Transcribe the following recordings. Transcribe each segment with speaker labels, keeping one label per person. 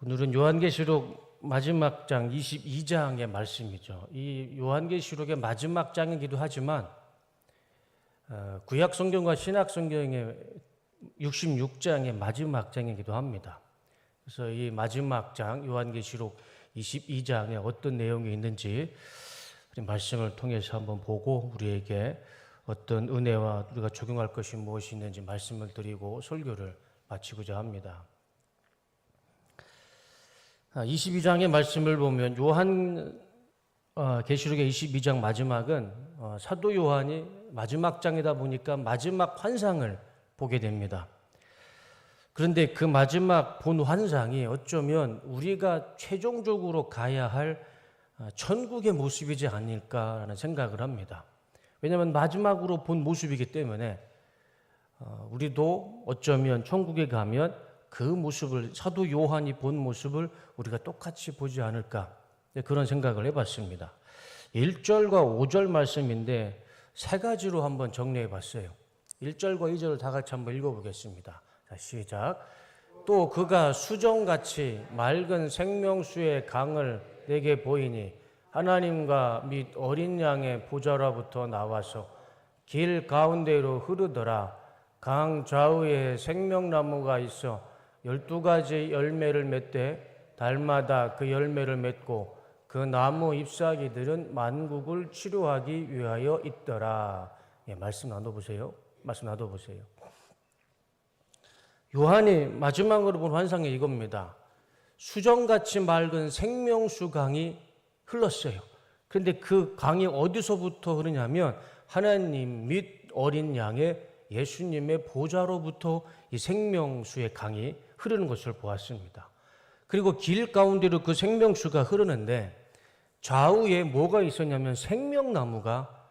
Speaker 1: 오늘은 요한계시록 마지막 장 22장의 말씀이죠. 이 요한계시록의 마지막 장이기도 하지만 구약 성경과 신약 성경의 66장의 마지막 장이기도 합니다. 그래서 이 마지막 장 요한계시록 22장에 어떤 내용이 있는지 말씀을 통해서 한번 보고 우리에게 어떤 은혜와 우리가 적용할 것이 무엇이 있는지 말씀을 드리고 설교를 마치고자 합니다. 22장의 말씀을 보면 계시록의 22장 마지막은 사도 요한이 마지막 장이다 보니까 마지막 환상을 보게 됩니다. 그런데 그 마지막 본 환상이 어쩌면 우리가 최종적으로 가야 할 천국의 모습이지 않을까라는 생각을 합니다. 왜냐하면 마지막으로 본 모습이기 때문에 우리도 어쩌면 천국에 가면 그 모습을, 사도 요한이 본 모습을 우리가 똑같이 보지 않을까, 그런 생각을 해봤습니다. 1절과 5절 말씀인데 세 가지로 한번 정리해 봤어요. 1절과 2절을 다 같이 한번 읽어보겠습니다. 자, 시작. 또 그가 수정같이 맑은 생명수의 강을 내게 보이니 하나님과 및 어린 양의 보좌로부터 나와서 길 가운데로 흐르더라. 강 좌우에 생명나무가 있어 12가지 열매를 맺되 달마다 그 열매를 맺고 그 나무 잎사귀들은 만국을 치료하기 위하여 있더라. 말씀 나눠보세요. 요한이 마지막으로 본 환상이 이겁니다. 수정같이 맑은 생명수 강이 흘렀어요. 그런데 그 강이 어디서부터 흐르냐면 하나님 및 어린 양의 예수님의 보좌로부터 이 생명수의 강이 흐르는 것을 보았습니다. 그리고 길 가운데로 그 생명수가 흐르는데 좌우에 뭐가 있었냐면 생명나무가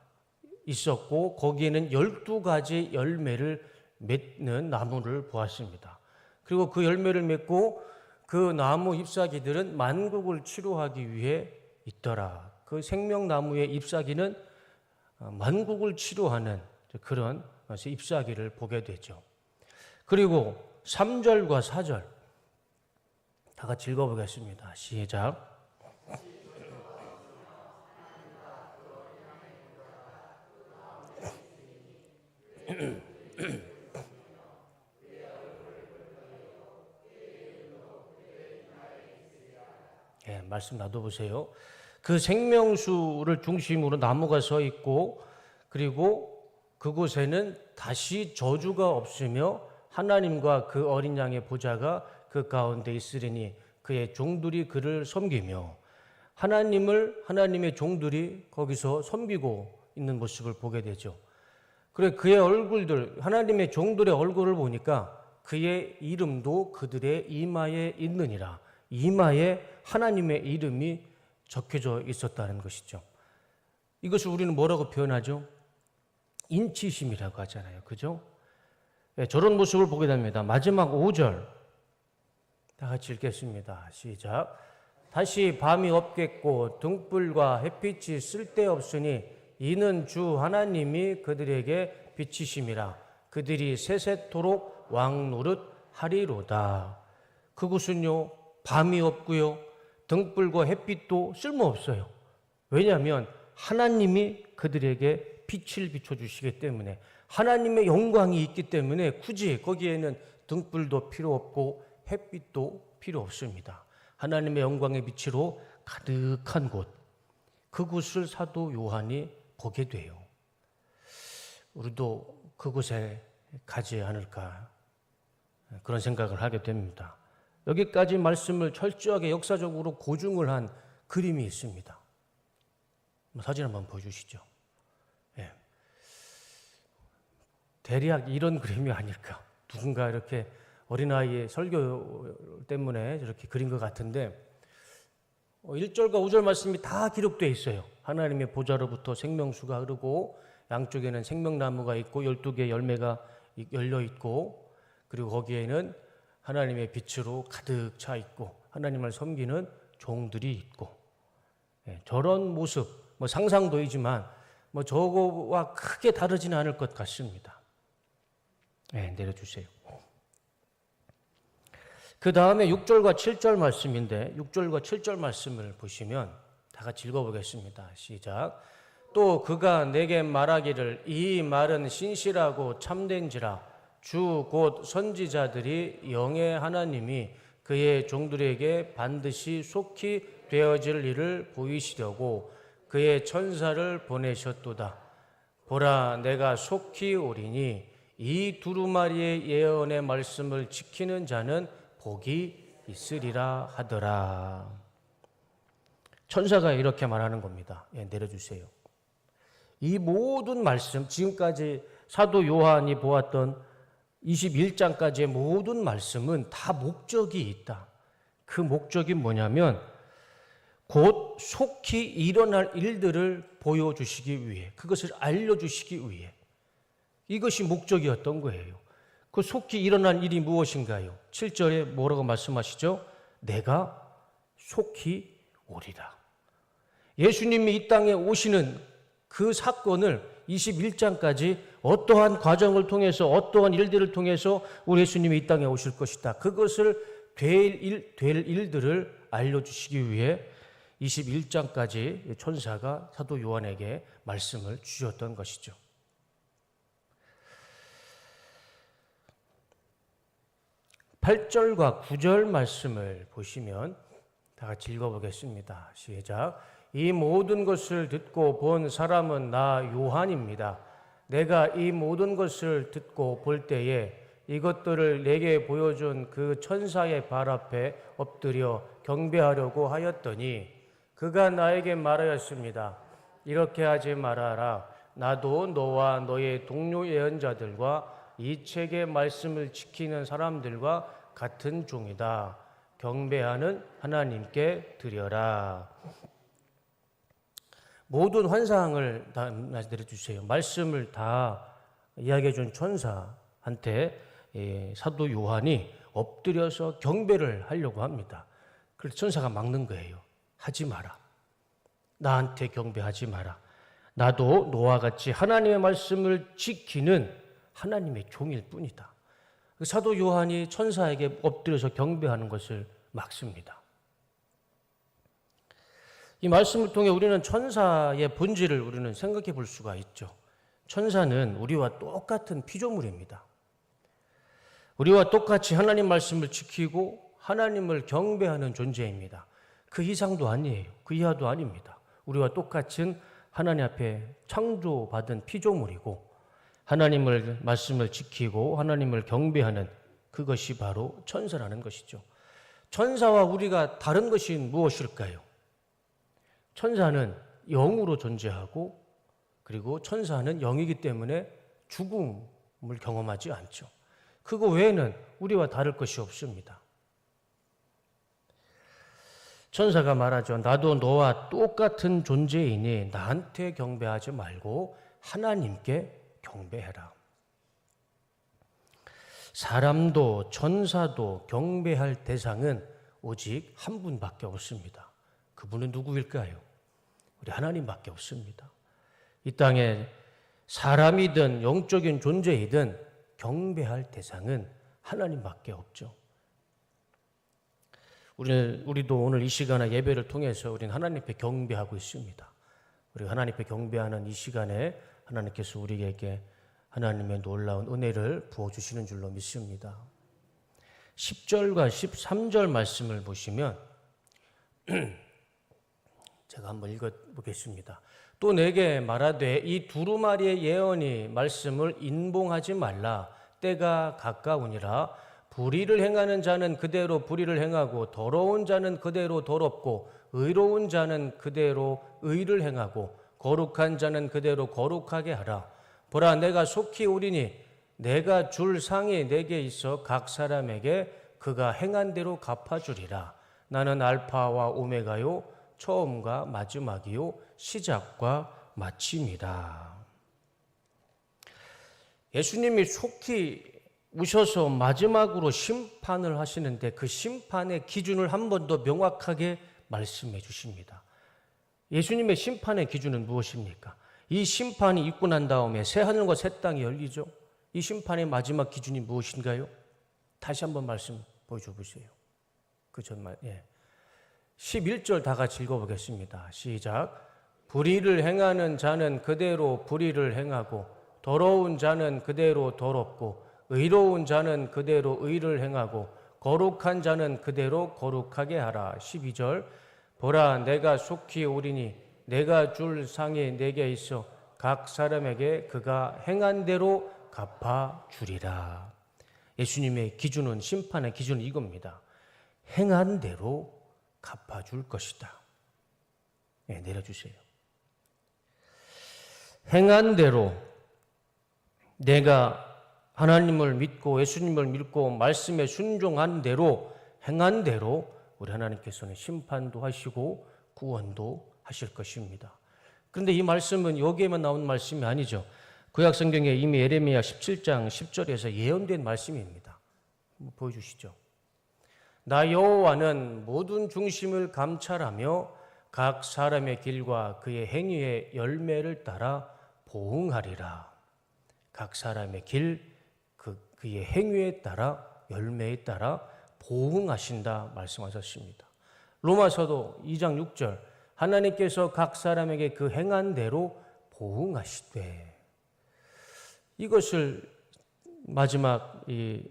Speaker 1: 있었고 거기에는 12가지 열매를 맺는 나무를 보았습니다. 그리고 그 열매를 맺고 그 나무 잎사귀들은 만국을 치료하기 위해 있더라. 그 생명나무의 잎사귀는 만국을 치료하는 그런 잎사귀를 보게 되죠. 그리고 3절과 4절 다 같이 읽어보겠습니다. 시작. 말씀 놔둬보세요. 그 생명수를 중심으로 나무가 서 있고 그리고 그곳에는 다시 저주가 없으며 하나님과 그 어린 양의 보좌가 그 가운데 있으리니 그의 종들이 그를 섬기며 하나님의 종들이 거기서 섬기고 있는 모습을 보게 되죠. 그래 그의 얼굴들, 하나님의 종들의 얼굴을 보니까 그의 이름도 그들의 이마에 있느니라. 이마에 하나님의 이름이 적혀져 있었다는 것이죠. 이것을 우리는 뭐라고 표현하죠? 인치심이라고 하잖아요. 그죠? 네, 저런 모습을 보게 됩니다. 마지막 5절 다 같이 읽겠습니다. 시작. 다시 밤이 없겠고 등불과 햇빛이 쓸데없으니 이는 주 하나님이 그들에게 비치심이라. 그들이 세세토록 왕노릇 하리로다. 그곳은요 밤이 없고요 등불과 햇빛도 쓸모없어요. 왜냐하면 하나님이 그들에게 빛을 비춰주시기 때문에, 하나님의 영광이 있기 때문에 굳이 거기에는 등불도 필요 없고 햇빛도 필요 없습니다. 하나님의 영광의 빛으로 가득한 곳, 그곳을 사도 요한이 보게 돼요. 우리도 그곳에 가지 않을까 그런 생각을 하게 됩니다. 여기까지 말씀을 철저하게 역사적으로 고증을 한 그림이 있습니다. 사진 한번 보여주시죠. 예. 대략 이런 그림이 아닐까. 누군가 이렇게 어린아이의 설교 때문에 이렇게 그린 것 같은데 1절과 5절 말씀이 다 기록되어 있어요. 하나님의 보좌로부터 생명수가 흐르고 양쪽에는 생명나무가 있고 12개의 열매가 열려 있고 그리고 거기에는 하나님의 빛으로 가득 차 있고 하나님을 섬기는 종들이 있고, 저런 모습, 상상도이지만 저거와 크게 다르지는 않을 것 같습니다. 내려주세요. 그 다음에 6절과 7절 말씀인데 6절과 7절 말씀을 보시면 다 같이 읽어보겠습니다. 시작. 또 그가 내게 말하기를 이 말은 신실하고 참된지라 주 곧 선지자들이 영의 하나님이 그의 종들에게 반드시 속히 되어질 일을 보이시려고 그의 천사를 보내셨도다. 보라 내가 속히 오리니 이 두루마리의 예언의 말씀을 지키는 자는 복이 있으리라 하더라. 천사가 이렇게 말하는 겁니다. 내려주세요. 이 모든 말씀, 지금까지 사도 요한이 보았던 21장까지의 모든 말씀은 다 목적이 있다. 그 목적이 뭐냐면 곧 속히 일어날 일들을 보여주시기 위해, 그것을 알려주시기 위해, 이것이 목적이었던 거예요. 그 속히 일어날 일이 무엇인가요? 7절에 뭐라고 말씀하시죠? 내가 속히 오리라. 예수님이 이 땅에 오시는 그 사건을 21장까지 어떠한 과정을 통해서 어떠한 일들을 통해서 우리 예수님이 이 땅에 오실 것이다. 그것을 될 일들을 알려주시기 위해 21장까지 천사가 사도 요한에게 말씀을 주셨던 것이죠. (8절과) (9절) 말씀을 보시면 다 같이 읽어보겠습니다. 시작. 이 모든 것을 듣고 본 사람은 나 요한입니다. 내가 이 모든 것을 듣고 볼 때에 이것들을 내게 보여준 그 천사의 발 앞에 엎드려 경배하려고 하였더니 그가 나에게 말하였습니다. 이렇게 하지 말아라. 나도 너와 너의 동료 예언자들과 이 책의 말씀을 지키는 사람들과 같은 종이다. 경배하는 하나님께 드려라. 모든 환상을 다 내려주세요. 말씀을 다 이야기해 준 천사한테 사도 요한이 엎드려서 경배를 하려고 합니다. 그래서 천사가 막는 거예요. 하지 마라. 나한테 경배하지 마라. 나도 너와 같이 하나님의 말씀을 지키는 하나님의 종일 뿐이다. 사도 요한이 천사에게 엎드려서 경배하는 것을 막습니다. 이 말씀을 통해 우리는 천사의 본질을 우리는 생각해 볼 수가 있죠. 천사는 우리와 똑같은 피조물입니다. 우리와 똑같이 하나님 말씀을 지키고 하나님을 경배하는 존재입니다. 그 이상도 아니에요. 그 이하도 아닙니다. 우리와 똑같은 하나님 앞에 창조받은 피조물이고 하나님을 말씀을 지키고 하나님을 경배하는 그것이 바로 천사라는 것이죠. 천사와 우리가 다른 것이 무엇일까요? 천사는 영으로 존재하고 그리고 천사는 영이기 때문에 죽음을 경험하지 않죠. 그거 외에는 우리와 다를 것이 없습니다. 천사가 말하죠. 나도 너와 똑같은 존재이니 나한테 경배하지 말고 하나님께 경배해라. 사람도 천사도 경배할 대상은 오직 한 분밖에 없습니다. 그분은 누구일까요? 우리 하나님밖에 없습니다. 이 땅에 사람이든 영적인 존재이든 경배할 대상은 하나님밖에 없죠. 우리도 오늘 이 시간에 예배를 통해서 우리는 하나님께 경배하고 있습니다. 우리 하나님께 경배하는 이 시간에 하나님께서 우리에게 하나님의 놀라운 은혜를 부어주시는 줄로 믿습니다. 10절과 13절 말씀을 보시면 제가 한번 읽어보겠습니다. 또 내게 말하되 이 두루마리의 예언이 말씀을 인봉하지 말라. 때가 가까우니라. 불의를 행하는 자는 그대로 불의를 행하고 더러운 자는 그대로 더럽고 의로운 자는 그대로 의를 행하고 거룩한 자는 그대로 거룩하게 하라. 보라 내가 속히 오리니 내가 줄 상이 내게 있어 각 사람에게 그가 행한 대로 갚아주리라. 나는 알파와 오메가요 처음과 마지막이요 시작과 마침이라. 예수님이 속히 오셔서 마지막으로 심판을 하시는데 그 심판의 기준을 한 번 더 명확하게 말씀해 주십니다. 예수님의 심판의 기준은 무엇입니까? 이 심판이 있고 난 다음에 새 하늘과 새 땅이 열리죠. 이 심판의 마지막 기준이 무엇인가요? 다시 한번 말씀 보여줘 보세요. 그 전말 11절 다 같이 읽어보겠습니다. 시작. 불의를 행하는 자는 그대로 불의를 행하고 더러운 자는 그대로 더럽고 의로운 자는 그대로 의를 행하고 거룩한 자는 그대로 거룩하게 하라. 12절. 보라, 내가 속히 오리니 내가 줄 상이 내게 있어 각 사람에게 그가 행한 대로 갚아주리라. 예수님의 기준은, 심판의 기준은 이겁니다. 행한 대로 갚아줄 것이다. 내려주세요. 행한 대로, 내가 하나님을 믿고 예수님을 믿고 말씀에 순종한 대로, 행한 대로 우리 하나님께서는 심판도 하시고 구원도 하실 것입니다. 그런데 이 말씀은 여기에만 나온 말씀이 아니죠. 구약 성경에 이미 예레미야 17장 10절에서 예언된 말씀입니다. 한번 보여주시죠. 나 여호와는 모든 중심을 감찰하며 각 사람의 길과 그의 행위의 열매를 따라 보응하리라. 각 사람의 길, 그의 행위에 따라 열매에 따라 보응하신다 말씀하셨습니다. 로마서도 2장 6절 하나님께서 각 사람에게 그 행한 대로 보응하시되, 이것을 마지막 이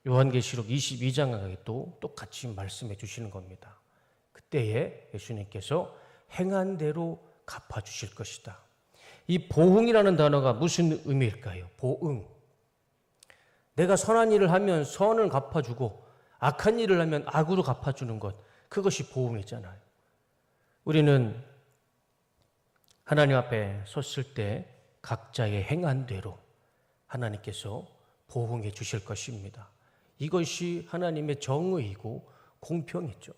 Speaker 1: 요한계시록 22장에 또 똑같이 말씀해 주시는 겁니다. 그때에 예수님께서 행한 대로 갚아주실 것이다. 이 보응이라는 단어가 무슨 의미일까요? 보응. 내가 선한 일을 하면 선을 갚아주고 악한 일을 하면 악으로 갚아주는 것, 그것이 보응이잖아요. 우리는 하나님 앞에 섰을 때 각자의 행한 대로 하나님께서 보응해 주실 것입니다. 이것이 하나님의 정의이고 공평이죠.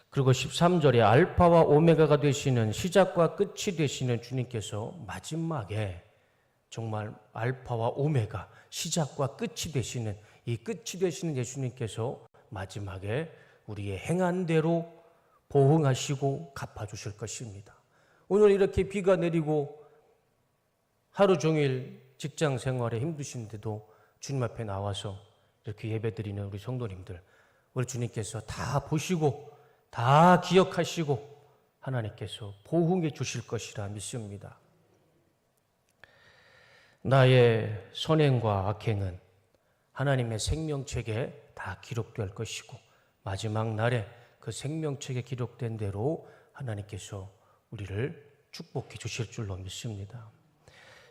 Speaker 1: 그리고 13절에 알파와 오메가가 되시는, 시작과 끝이 되시는 주님께서 마지막에 정말 알파와 오메가, 시작과 끝이 되시는, 이 끝이 되시는 예수님께서 마지막에 우리의 행한 대로 보응하시고 갚아주실 것입니다. 오늘 이렇게 비가 내리고 하루 종일 직장 생활에 힘드신데도 주님 앞에 나와서 이렇게 예배드리는 우리 성도님들, 우리 주님께서 다 보시고 다 기억하시고 하나님께서 보응해 주실 것이라 믿습니다. 나의 선행과 악행은 하나님의 생명책에 다 기록될 것이고 마지막 날에 그 생명책에 기록된 대로 하나님께서 우리를 축복해 주실 줄로 믿습니다.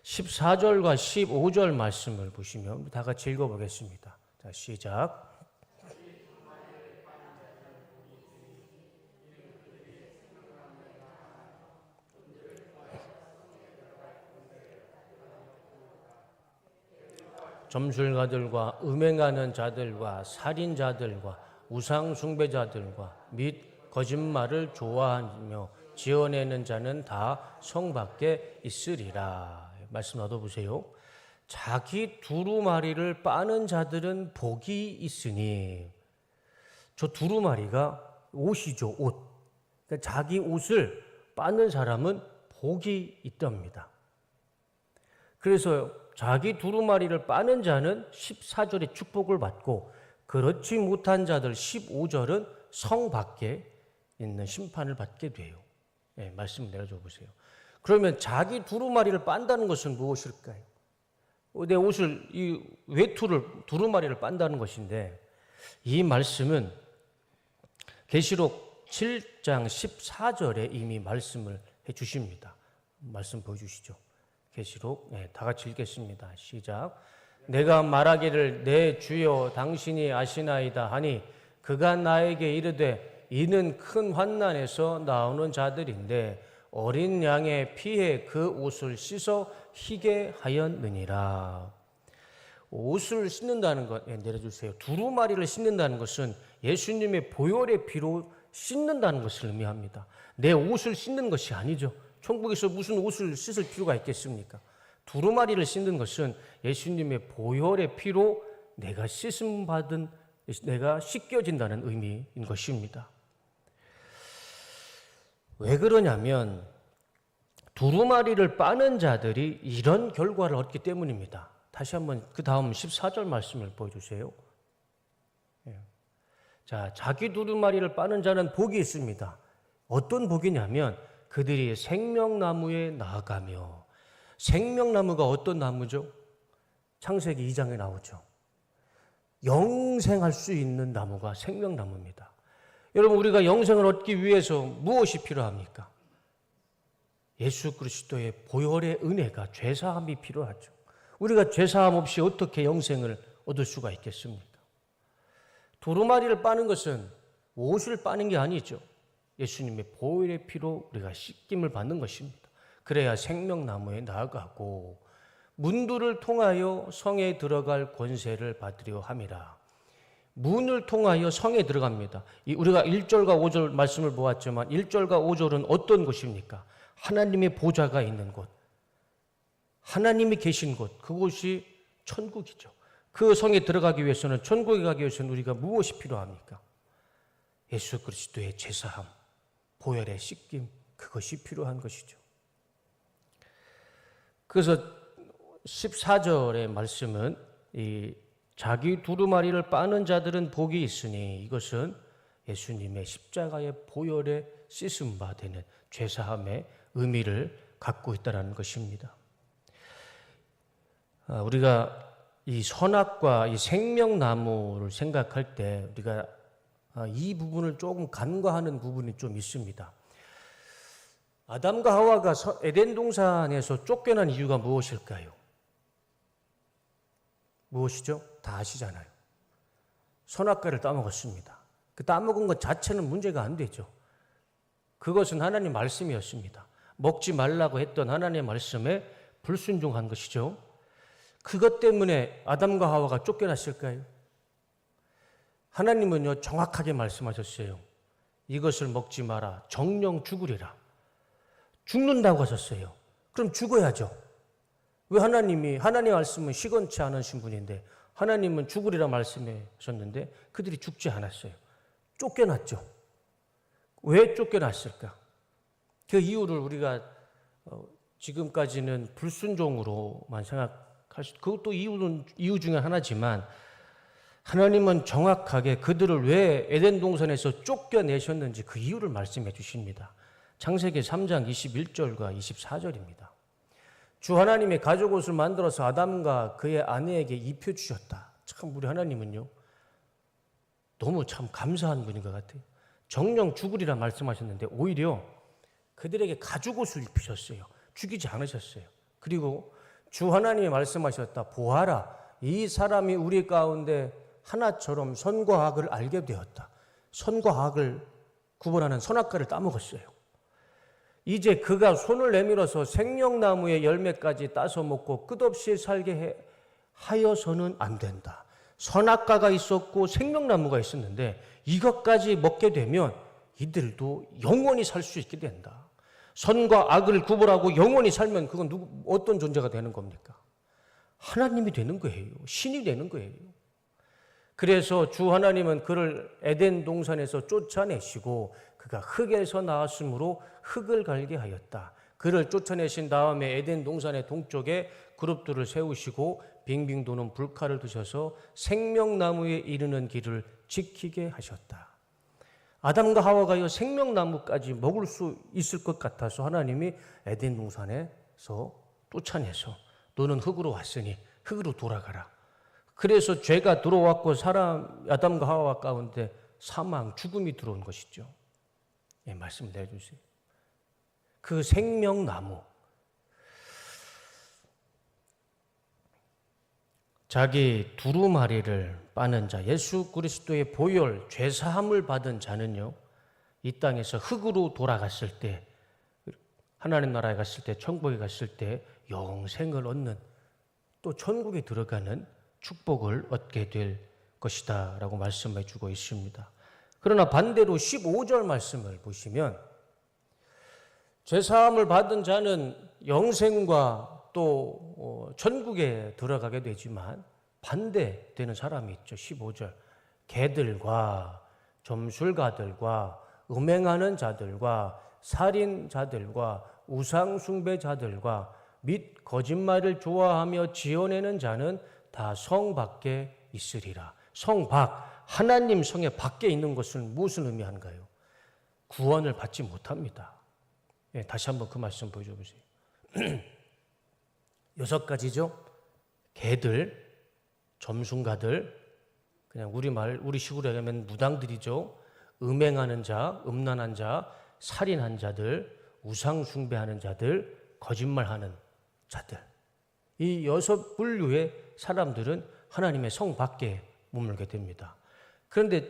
Speaker 1: 14절과 15절 말씀을 보시면 다 같이 읽어보겠습니다. 자, 시작. 점술가들과 음행하는 자들과 살인자들과 우상 숭배자들과 및 거짓말을 좋아하며 지어내는 자는 다 성 밖에 있으리라. 말씀 얻어보세요. 자기 두루마리를 빠는 자들은 복이 있으니, 저 두루마리가 옷이죠, 옷. 그러니까 자기 옷을 빠는 사람은 복이 있답니다. 그래서 자기 두루마리를 빠는 자는 14절에 축복을 받고, 그렇지 못한 자들 15절은 성 밖에 있는 심판을 받게 돼요. 말씀 내려줘 보세요. 그러면 자기 두루마리를 빤다는 것은 무엇일까요? 내 옷을, 이 외투를, 두루마리를 빤다는 것인데, 이 말씀은 계시록 7장 14절에 이미 말씀을 해 주십니다. 말씀 보여주시죠. 계시록, 다 같이 읽겠습니다. 시작. 내가 말하기를 내 주여 당신이 아시나이다 하니 그가 나에게 이르되 이는 큰 환난에서 나오는 자들인데 어린 양의 피에 그 옷을 씻어 희게 하였느니라. 옷을 씻는다는 것, 내려주세요. 두루마리를 씻는다는 것은 예수님의 보혈의 피로 씻는다는 것을 의미합니다. 내 옷을 씻는 것이 아니죠. 천국에서 무슨 옷을 씻을 필요가 있겠습니까? 두루마리를 씻는 것은 예수님의 보혈의 피로 내가 씻음 받은, 내가 씻겨진다는 의미인 것입니다. 왜 그러냐면 두루마리를 빠는 자들이 이런 결과를 얻기 때문입니다. 다시 한번 그 다음 14절 말씀을 보여주세요. 자, 자기 두루마리를 빠는 자는 복이 있습니다. 어떤 복이냐면 그들이 생명나무에 나아가며, 생명나무가 어떤 나무죠? 창세기 2장에 나오죠. 영생할 수 있는 나무가 생명나무입니다. 여러분, 우리가 영생을 얻기 위해서 무엇이 필요합니까? 예수 그리스도의 보혈의 은혜가, 죄사함이 필요하죠. 우리가 죄사함 없이 어떻게 영생을 얻을 수가 있겠습니까? 두루마리를 빠는 것은 옷을 빠는 게 아니죠. 예수님의 보혈의 피로 우리가 씻김을 받는 것입니다. 그래야 생명나무에 나아가고 문들을 통하여 성에 들어갈 권세를 받으려 함이라. 문을 통하여 성에 들어갑니다. 우리가 1절과 5절 말씀을 보았지만 1절과 5절은 어떤 곳입니까? 하나님의 보좌가 있는 곳, 하나님이 계신 곳, 그곳이 천국이죠. 그 성에 들어가기 위해서는, 천국에 가기 위해서는 우리가 무엇이 필요합니까? 예수 그리스도의 제사함, 보혈의 씻김, 그것이 필요한 것이죠. 그래서 14절의 말씀은 이 자기 두루마리를 빠는 자들은 복이 있으니 이것은 예수님의 십자가의 보혈에 씻음 바 되는 죄사함의 의미를 갖고 있다는 것입니다. 우리가 이 선악과 이 생명나무를 생각할 때 우리가 이 부분을 조금 간과하는 부분이 좀 있습니다. 아담과 하와가 에덴 동산에서 쫓겨난 이유가 무엇일까요? 무엇이죠? 다 아시잖아요. 선악과를 따먹었습니다. 그 따먹은 것 자체는 문제가 안 되죠. 그것은 하나님 말씀이었습니다. 먹지 말라고 했던 하나님의 말씀에 불순종한 것이죠. 그것 때문에 아담과 하와가 쫓겨났을까요? 하나님은요, 정확하게 말씀하셨어요. 이것을 먹지 마라. 정령 죽으리라. 죽는다고 하셨어요. 그럼 죽어야죠. 왜 하나님의 말씀은 시건치 않으신 분인데 하나님은 죽으리라 말씀하셨는데 그들이 죽지 않았어요. 쫓겨났죠. 왜 쫓겨났을까? 그 이유를 우리가 지금까지는 불순종으로만 생각할 수, 그것도 이유 중에 하나지만 하나님은 정확하게 그들을 왜 에덴 동산에서 쫓겨내셨는지 그 이유를 말씀해 주십니다. 창세기 3장 21절과 24절입니다. 주 하나님이 가죽옷을 만들어서 아담과 그의 아내에게 입혀주셨다. 참 우리 하나님은요, 너무 참 감사한 분인 것 같아요. 정령 죽으리라 말씀하셨는데 오히려 그들에게 가죽옷을 입히셨어요. 죽이지 않으셨어요. 그리고 주 하나님이 말씀하셨다. 보아라, 이 사람이 우리 가운데 하나처럼 선과 악을 알게 되었다. 선과 악을 구분하는 선악과를 따먹었어요. 이제 그가 손을 내밀어서 생명나무의 열매까지 따서 먹고 끝없이 살게 하여서는 안 된다. 선악과가 있었고 생명나무가 있었는데 이것까지 먹게 되면 이들도 영원히 살 수 있게 된다. 선과 악을 구분하고 영원히 살면 그건 어떤 존재가 되는 겁니까? 하나님이 되는 거예요. 신이 되는 거예요. 그래서 주 하나님은 그를 에덴 동산에서 쫓아내시고 그가 흙에서 나왔으므로 흙을 갈게 하였다. 그를 쫓아내신 다음에 에덴 동산의 동쪽에 그룹들을 세우시고 빙빙 도는 불칼을 두셔서 생명나무에 이르는 길을 지키게 하셨다. 아담과 하와가 이 생명나무까지 먹을 수 있을 것 같아서 하나님이 에덴 동산에서 쫓아내서 너는 흙으로 왔으니 흙으로 돌아가라. 그래서 죄가 들어왔고 아담과 하와 가운데 사망, 죽음이 들어온 것이죠. 예, 말씀 내주세요. 그 생명나무, 자기 두루마리를 빠는 자, 예수 그리스도의 보혈, 죄사함을 받은 자는요, 이 땅에서 흙으로 돌아갔을 때, 하나님 나라에 갔을 때, 천국에 갔을 때 영생을 얻는, 또 천국에 들어가는 축복을 얻게 될 것이다 라고 말씀해 주고 있습니다. 그러나 반대로 15절 말씀을 보시면 죄사함을 받은 자는 영생과 또 천국에 들어가게 되지만 반대되는 사람이 있죠. 15절 개들과 점술가들과 음행하는 자들과 살인자들과 우상숭배자들과 및 거짓말을 좋아하며 지어내는 자는 다 성 밖에 있으리라. 성 밖, 하나님 성의 밖에 있는 것은 무슨 의미한가요? 구원을 받지 못합니다. 예, 다시 한번 그 말씀 보여줘 보세요. 6가지죠. 개들, 점순가들, 그냥 우리식으로 얘기하면 무당들이죠. 음행하는 자, 음란한 자, 살인한 자들, 우상 숭배하는 자들, 거짓말하는 자들. 이 6분류의 사람들은 하나님의 성 밖에 머물게 됩니다. 그런데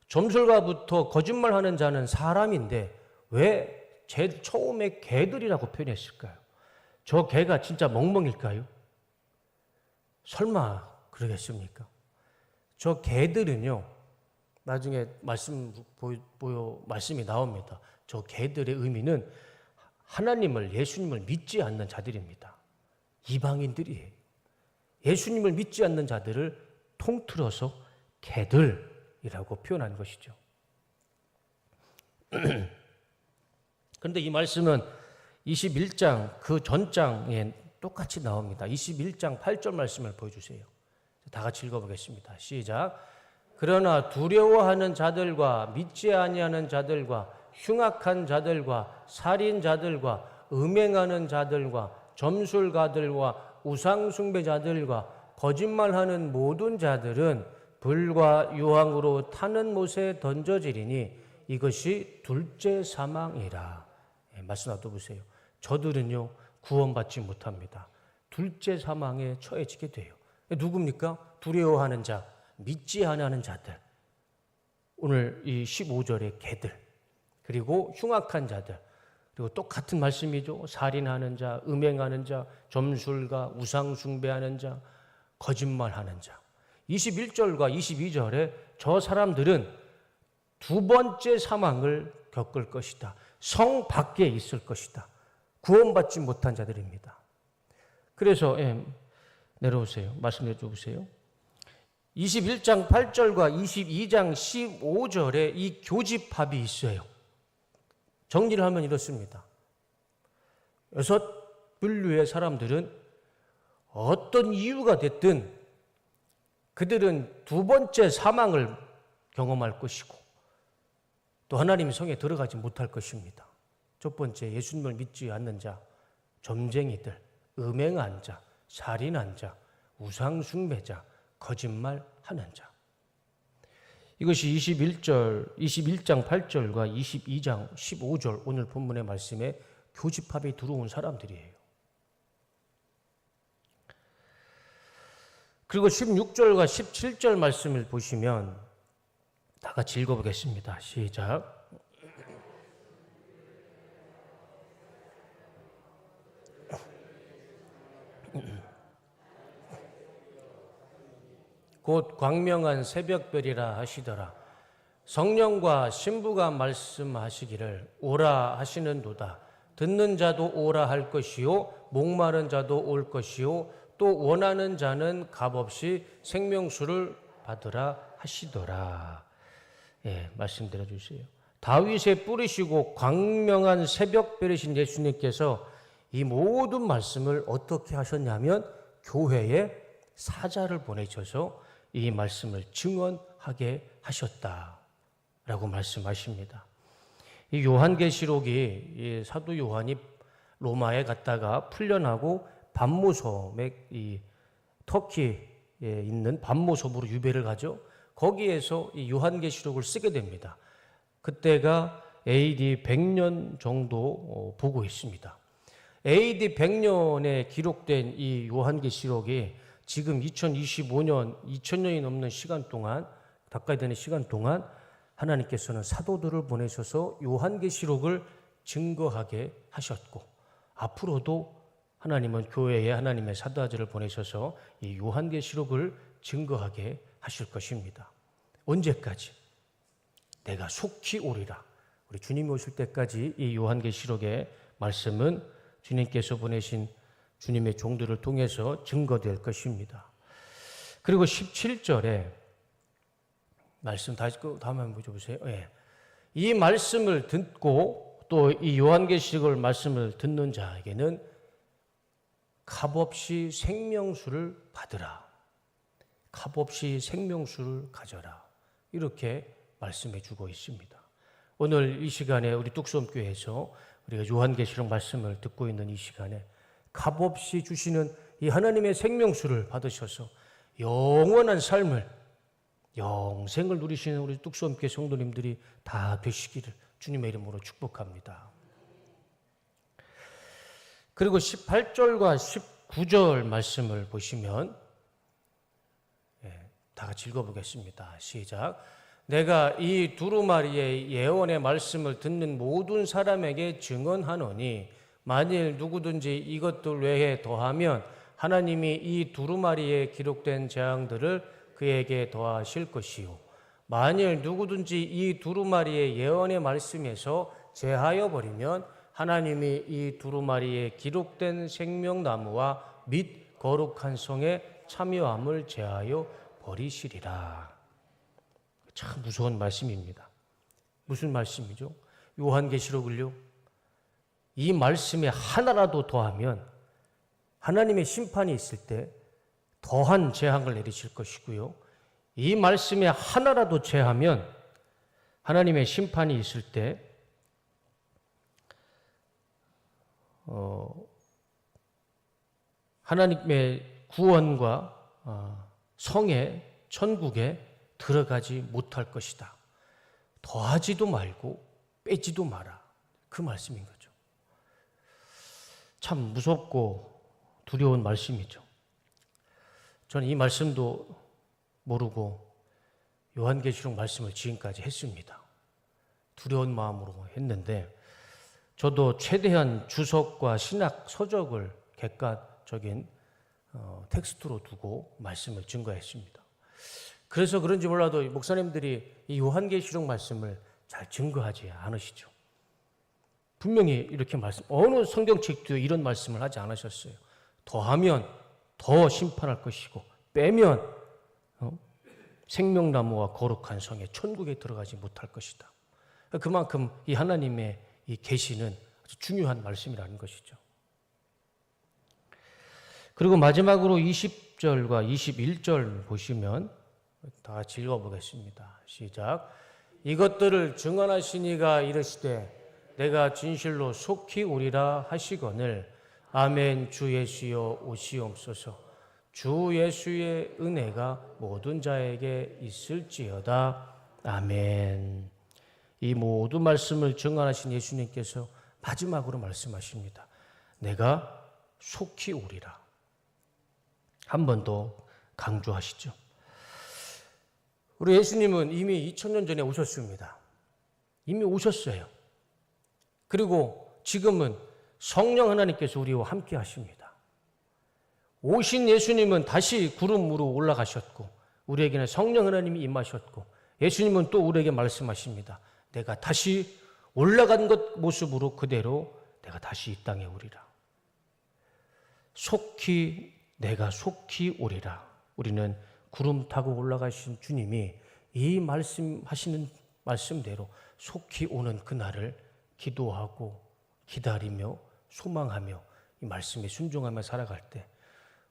Speaker 1: 점술가부터 거짓말하는 자는 사람인데 왜 제일 처음에 개들이라고 표현했을까요? 저 개가 진짜 멍멍일까요? 설마 그러겠습니까? 저 개들은요, 나중에 말씀이 나옵니다. 저 개들의 의미는 하나님을, 예수님을 믿지 않는 자들입니다. 이방인들이에요. 예수님을 믿지 않는 자들을 통틀어서 개들이라고 표현한 것이죠. 그런데 이 말씀은 21장 그 전장에 똑같이 나옵니다. 21장 8절 말씀을 보여주세요. 다 같이 읽어보겠습니다. 시작. 그러나 두려워하는 자들과 믿지 아니하는 자들과 흉악한 자들과 살인자들과 음행하는 자들과 점술가들과 우상숭배자들과 거짓말하는 모든 자들은 불과 유황으로 타는 못에 던져지리니 이것이 둘째 사망이라. 말씀 놔둬보세요. 저들은요 구원받지 못합니다. 둘째 사망에 처해지게 돼요. 누굽니까? 두려워하는 자, 믿지 않는 자들, 오늘 이 15절의 개들, 그리고 흉악한 자들, 그리고 똑같은 말씀이죠. 살인하는 자, 음행하는 자, 점술가, 우상 숭배하는 자, 거짓말하는 자. 21절과 22절에 저 사람들은 두 번째 사망을 겪을 것이다. 성 밖에 있을 것이다. 구원받지 못한 자들입니다. 그래서 내려오세요. 말씀 내려주세요. 21장 8절과 22장 15절에 이 교집합이 있어요. 정리를 하면 이렇습니다. 6분류의 사람들은 어떤 이유가 됐든 그들은 두 번째 사망을 경험할 것이고 또 하나님의 성에 들어가지 못할 것입니다. 첫 번째, 예수님을 믿지 않는 자, 점쟁이들, 음행한 자, 살인한 자, 우상 숭배자, 거짓말하는 자. 이것이 21장 8절과 22장 15절 오늘 본문의 말씀에 교집합에 들어온 사람들이에요. 그리고 16절과 17절 말씀을 보시면 다 같이 읽어보겠습니다. 시작. 곧 광명한 새벽별이라 하시더라. 성령과 신부가 말씀하시기를 오라 하시는도다. 듣는 자도 오라 할 것이요 목마른 자도 올 것이요 또 원하는 자는 값없이 생명수를 받으라 하시더라. 예, 말씀드려 주세요. 다윗의 뿌리시고 광명한 새벽별이신 예수님께서 이 모든 말씀을 어떻게 하셨냐면 교회에 사자를 보내셔서 이 말씀을 증언하게 하셨다라고 말씀하십니다. 이 요한계시록이 이 사도 요한이 로마에 갔다가 풀려나고 반모섬에 이 터키에 있는 반모섬으로 유배를 가죠. 거기에서 이 요한계시록을 쓰게 됩니다. 그때가 AD 100년 정도 보고 있습니다. AD 100년에 기록된 이 요한계시록이 지금 2025년, 2000년이 넘는 시간 동안, 가까이 되는 시간 동안 하나님께서는 사도들을 보내셔서 요한계시록을 증거하게 하셨고 앞으로도 하나님은 교회에 하나님의 사도들을 보내셔서 이 요한계시록을 증거하게 하실 것입니다. 언제까지? 내가 속히 오리라. 우리 주님이 오실 때까지 이 요한계시록의 말씀은 주님께서 보내신 주님의 종들을 통해서 증거될 것입니다. 그리고 17절에 말씀 다시 다음 한번 보여주세요. 예. 이 말씀을 듣고 또 이 요한계시록을 말씀을 듣는 자에게는 값없이 생명수를 받으라. 값없이 생명수를 가져라. 이렇게 말씀해 주고 있습니다. 오늘 이 시간에 우리 뚝섬교회에서 우리가 요한계시록 말씀을 듣고 있는 이 시간에 값없이 주시는 이 하나님의 생명수를 받으셔서 영원한 삶을, 영생을 누리시는 우리 뚝섬교회 성도님들이 다 되시기를 주님의 이름으로 축복합니다. 그리고 18절과 19절 말씀을 보시면 다 같이 읽어보겠습니다. 시작. 내가 이 두루마리의 예언의 말씀을 듣는 모든 사람에게 증언하노니 만일 누구든지 이것들 외에 더하면 하나님이 이 두루마리에 기록된 재앙들을 그에게 더하실 것이요 만일 누구든지 이 두루마리의 예언의 말씀에서 제하여 버리면 하나님이 이 두루마리에 기록된 생명나무와 및 거룩한 성에 참여함을 제하여 버리시리라. 참 무서운 말씀입니다. 무슨 말씀이죠? 요한계시록을요, 이 말씀에 하나라도 더하면 하나님의 심판이 있을 때 더한 재앙을 내리실 것이고요, 이 말씀에 하나라도 제하면 하나님의 심판이 있을 때 하나님의 구원과 성에, 천국에 들어가지 못할 것이다. 더하지도 말고 빼지도 마라. 그 말씀인 거죠. 참 무섭고 두려운 말씀이죠. 저는 이 말씀도 모르고 요한계시록 말씀을 지금까지 했습니다. 두려운 마음으로 했는데 저도 최대한 주석과 신학 서적을 객관적인 텍스트로 두고 말씀을 증거했습니다. 그래서 그런지 몰라도 목사님들이 이 요한계시록 말씀을 잘 증거하지 않으시죠. 분명히 이렇게 어느 성경책도 이런 말씀을 하지 않으셨어요. 더하면 더 심판할 것이고 빼면 생명나무와 거룩한 성에 천국에 들어가지 못할 것이다. 그만큼 이 하나님의 이 계시는 아주 중요한 말씀이라는 것이죠. 그리고 마지막으로 20절과 21절 보시면 다 같이 읽어보겠습니다. 시작. 이것들을 증언하시니가 이르시되 내가 진실로 속히 오리라 하시거늘 아멘. 주 예수여 오시옵소서. 주 예수의 은혜가 모든 자에게 있을지어다. 아멘. 이 모든 말씀을 증언하신 예수님께서 마지막으로 말씀하십니다. 내가 속히 오리라. 한 번 더 강조하시죠. 우리 예수님은 이미 2000년 전에 오셨습니다. 이미 오셨어요. 그리고 지금은 성령 하나님께서 우리와 함께 하십니다. 오신 예수님은 다시 구름으로 올라가셨고 우리에게는 성령 하나님이 임하셨고 예수님은 또 우리에게 말씀하십니다. 내가 다시 올라간 것 모습으로 그대로 내가 다시 이 땅에 오리라. 내가 속히 오리라. 우리는 구름 타고 올라가신 주님이 이 말씀하시는 말씀대로 속히 오는 그날을 기도하고 기다리며 소망하며 이 말씀에 순종하며 살아갈 때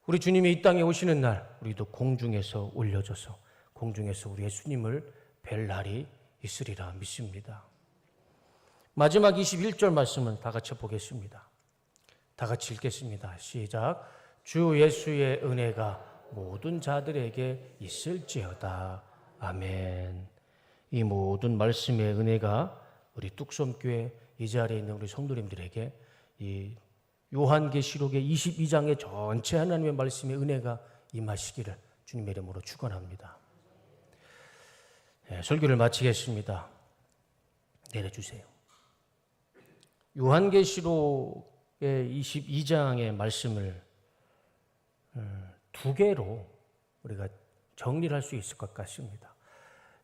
Speaker 1: 우리 주님이 이 땅에 오시는 날 우리도 공중에서 올려져서 공중에서 우리 예수님을 뵐 날이 있으리라 믿습니다. 마지막 21절 말씀은 다 같이 보겠습니다. 다 같이 읽겠습니다. 시작. 주 예수의 은혜가 모든 자들에게 있을지어다. 아멘. 이 모든 말씀의 은혜가 우리 뚝섬교회 이 자리에 있는 우리 성도님들에게 이 요한계시록의 22장의 전체 하나님의 말씀의 은혜가 임하시기를 주님의 이름으로 축원합니다. 설교를 마치겠습니다. 내려주세요. 요한계시록의 22장의 말씀을 두 개로 우리가 정리를 할 수 있을 것 같습니다.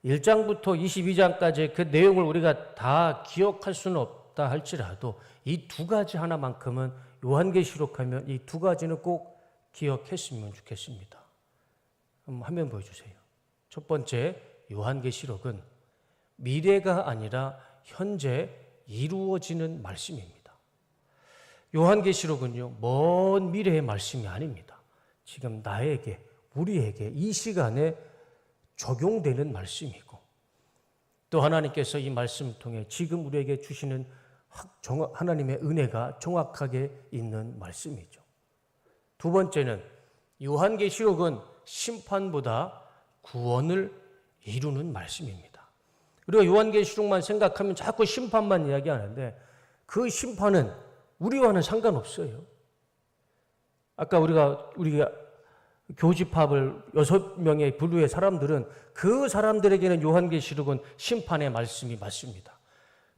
Speaker 1: 1장부터 22장까지 그 내용을 우리가 다 기억할 수는 없다 할지라도 이 두 가지 하나만큼은 요한계시록 하면 이 두 가지는 꼭 기억했으면 좋겠습니다. 화면 보여주세요. 첫 번째, 요한계시록은 미래가 아니라 현재 이루어지는 말씀입니다. 요한계시록은요, 먼 미래의 말씀이 아닙니다. 지금 나에게, 우리에게 이 시간에 적용되는 말씀이고, 또 하나님께서 이 말씀을 통해 지금 우리에게 주시는 하나님의 은혜가 정확하게 있는 말씀이죠. 두 번째는 요한계시록은 심판보다 구원을 이루는 말씀입니다. 우리가 요한계시록만 생각하면 자꾸 심판만 이야기하는데 그 심판은 우리와는 상관없어요. 아까 우리가 교집합을 6명의 부류의 사람들은 그 사람들에게는 요한계시록은 심판의 말씀이 맞습니다.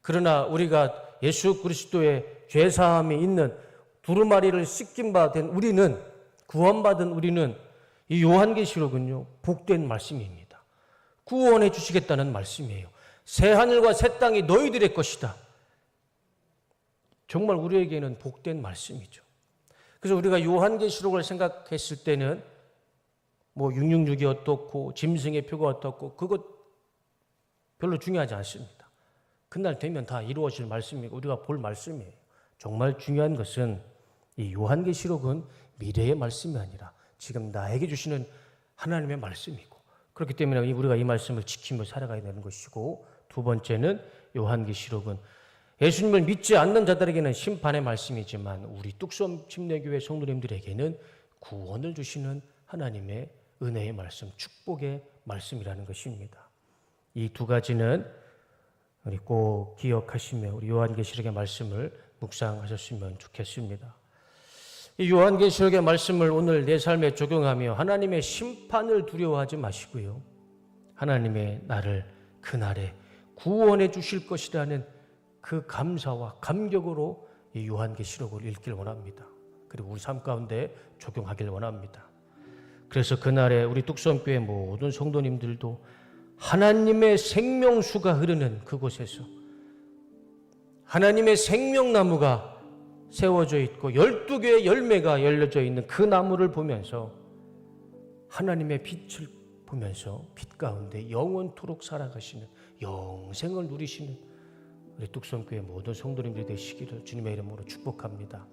Speaker 1: 그러나 우리가 예수 그리스도의 죄사함이 있는 두루마리를 씻긴 바 된 우리는, 구원받은 우리는 이 요한계시록은요, 복된 말씀입니다. 구원해 주시겠다는 말씀이에요. 새 하늘과 새 땅이 너희들의 것이다. 정말 우리에게는 복된 말씀이죠. 그래서 우리가 요한계시록을 생각했을 때는 뭐 666이 어떻고 짐승의 표가 어떻고 그것 별로 중요하지 않습니다. 그날 되면 다 이루어질 말씀이고 우리가 볼 말씀이에요. 정말 중요한 것은 이 요한계시록은 미래의 말씀이 아니라 지금 나에게 주시는 하나님의 말씀이고, 그렇기 때문에 우리가 이 말씀을 지키며 살아가야 되는 것이고, 두 번째는 요한계시록은 예수님을 믿지 않는 자들에게는 심판의 말씀이지만 우리 뚝섬 침례교회 성도님들에게는 구원을 주시는 하나님의 은혜의 말씀, 축복의 말씀이라는 것입니다. 이 두 가지는 우리 꼭 기억하시며 우리 요한계시록의 말씀을 묵상하셨으면 좋겠습니다. 이 요한계시록의 말씀을 오늘 내 삶에 적용하며 하나님의 심판을 두려워하지 마시고요, 하나님의 나를 그날에 구원해 주실 것이라는 그 감사와 감격으로 이 요한계시록을 읽길 원합니다. 그리고 우리 삶 가운데 적용하길 원합니다. 그래서 그날에 우리 뚝섬교회 모든 성도님들도 하나님의 생명수가 흐르는 그곳에서 하나님의 생명나무가 세워져 있고 12개의 열매가 열려져 있는 그 나무를 보면서 하나님의 빛을 보면서 빛 가운데 영원토록 살아가시는, 영생을 누리시는 우리 뚝섬교회 모든 성도님들이 되시기를 주님의 이름으로 축복합니다.